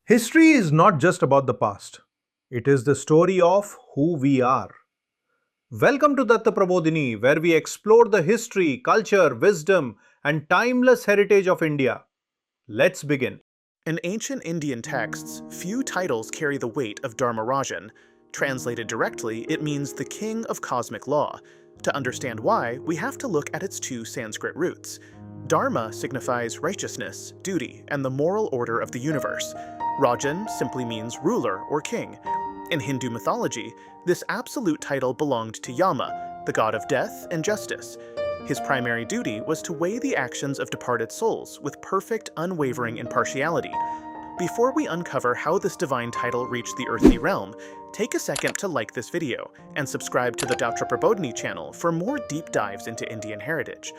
History is not just about the past, it is the story of who we are. Welcome to Dattaprabodhinee, where we explore the history, culture, wisdom, and timeless heritage of India. Let's begin. In ancient Indian texts, few titles carry the weight of Dharmarajan. Translated directly, it means the king of cosmic law. To understand why, we have to look at its two Sanskrit roots. Dharma signifies righteousness, duty, and the moral order of the universe. Rajan simply means ruler or king. In Hindu mythology, this absolute title belonged to Yama, the god of death and justice. His primary duty was to weigh the actions of departed souls with perfect, unwavering impartiality. Before we uncover how this divine title reached the earthly realm, take a second to like this video and subscribe to the Dattaprabodhinee channel for more deep dives into Indian heritage.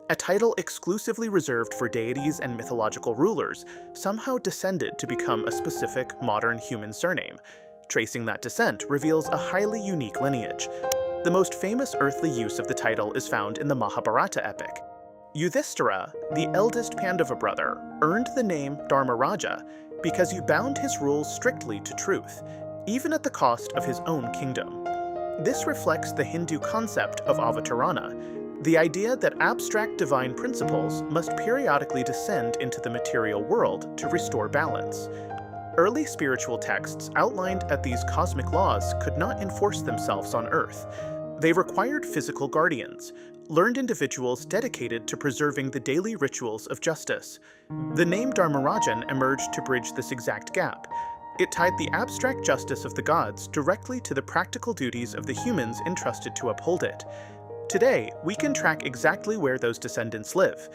A title exclusively reserved for deities and mythological rulers somehow descended to become a specific modern human surname. Tracing that descent reveals a highly unique lineage. The most famous earthly use of the title is found in the Mahabharata epic. Yudhishthira, the eldest Pandava brother, earned the name Dharmaraja because he bound his rule strictly to truth, even at the cost of his own kingdom. This reflects the Hindu concept of avatarana, the idea that abstract divine principles must periodically descend into the material world to restore balance. Early spiritual texts outlined that these cosmic laws could not enforce themselves on Earth. They required physical guardians, learned individuals dedicated to preserving the daily rituals of justice. The name Dharmarajan emerged to bridge this exact gap. It tied the abstract justice of the gods directly to the practical duties of the humans entrusted to uphold it. Today, we can track exactly where those descendants live.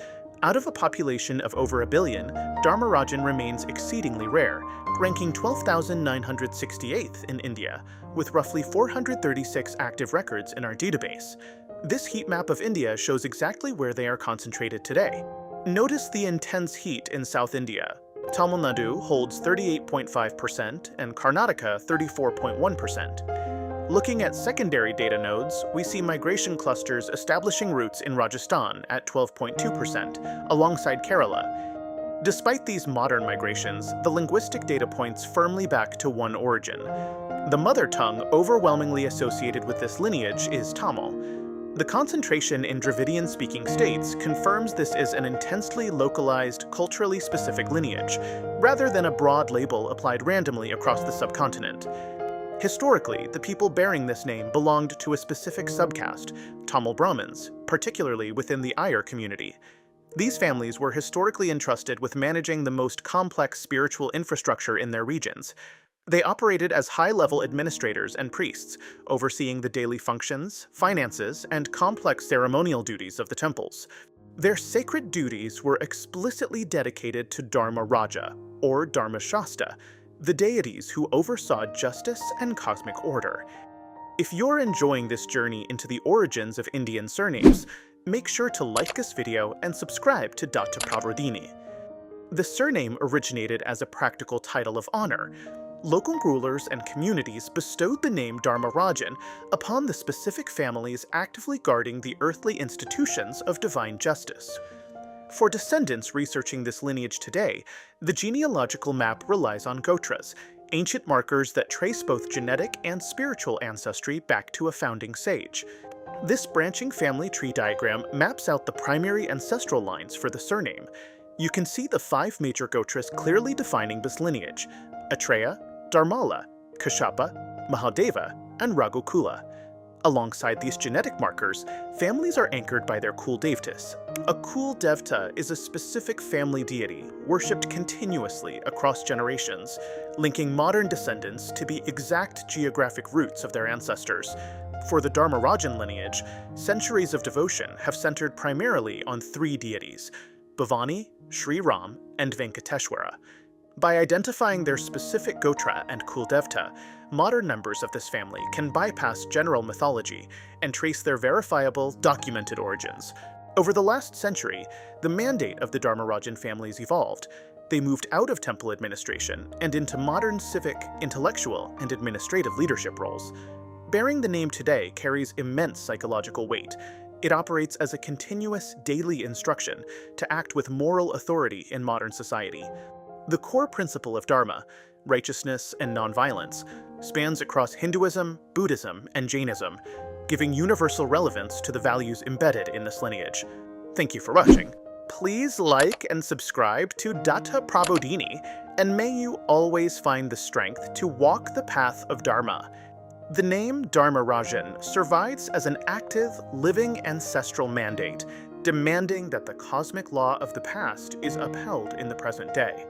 Out of a population of over 1 billion, Dharmarajan remains exceedingly rare, ranking 12,968th in India, with roughly 436 active records in our database. This heat map of India shows exactly where they are concentrated today. Notice the intense heat in South India. Tamil Nadu holds 38.5% and Karnataka 34.1%. Looking at secondary data nodes, we see migration clusters establishing roots in Rajasthan at 12.2%, alongside Kerala. Despite these modern migrations, the linguistic data points firmly back to one origin. The mother tongue overwhelmingly associated with this lineage is Tamil. The concentration in Dravidian-speaking states confirms this is an intensely localized, culturally specific lineage, rather than a broad label applied randomly across the subcontinent. Historically, the people bearing this name belonged to a specific subcaste, Tamil Brahmins, particularly within the Iyer community. These families were historically entrusted with managing the most complex spiritual infrastructure in their regions. They operated as high-level administrators and priests, overseeing the daily functions, finances, and complex ceremonial duties of the temples. Their sacred duties were explicitly dedicated to Dharma Raja, or Dharma Shasta, the deities who oversaw justice and cosmic order. If you're enjoying this journey into the origins of Indian surnames, make sure to like this video and subscribe to Dattaprabodhinee. The surname originated as a practical title of honor. Local rulers and communities bestowed the name Dharmarajan upon the specific families actively guarding the earthly institutions of divine justice. For descendants researching this lineage today, the genealogical map relies on Gotras, ancient markers that trace both genetic and spiritual ancestry back to a founding sage. This branching family tree diagram maps out the primary ancestral lines for the surname. You can see the 5 major Gotras clearly defining this lineage: Atreya, Dharmala, Kashyapa, Mahadeva, and Raghukula. Alongside these genetic markers, families are anchored by their Kuldevtas. A Kuldevta is a specific family deity worshipped continuously across generations, linking modern descendants to the exact geographic roots of their ancestors. For the Dharmarajan lineage, centuries of devotion have centered primarily on 3 deities: Bhavani, Sri Ram, and Venkateshwara. By identifying their specific Gotra and Kuldevta, modern members of this family can bypass general mythology and trace their verifiable, documented origins. Over the last century, the mandate of the Dharmarajan families evolved. They moved out of temple administration and into modern civic, intellectual, and administrative leadership roles. Bearing the name today carries immense psychological weight. It operates as a continuous, daily instruction to act with moral authority in modern society. The core principle of Dharma, righteousness and nonviolence, spans across Hinduism, Buddhism, and Jainism, giving universal relevance to the values embedded in this lineage. Thank you for watching. Please like and subscribe to Dattaprabodhinee, and may you always find the strength to walk the path of Dharma. The name Dharmarajan survives as an active, living ancestral mandate, demanding that the cosmic law of the past is upheld in the present day.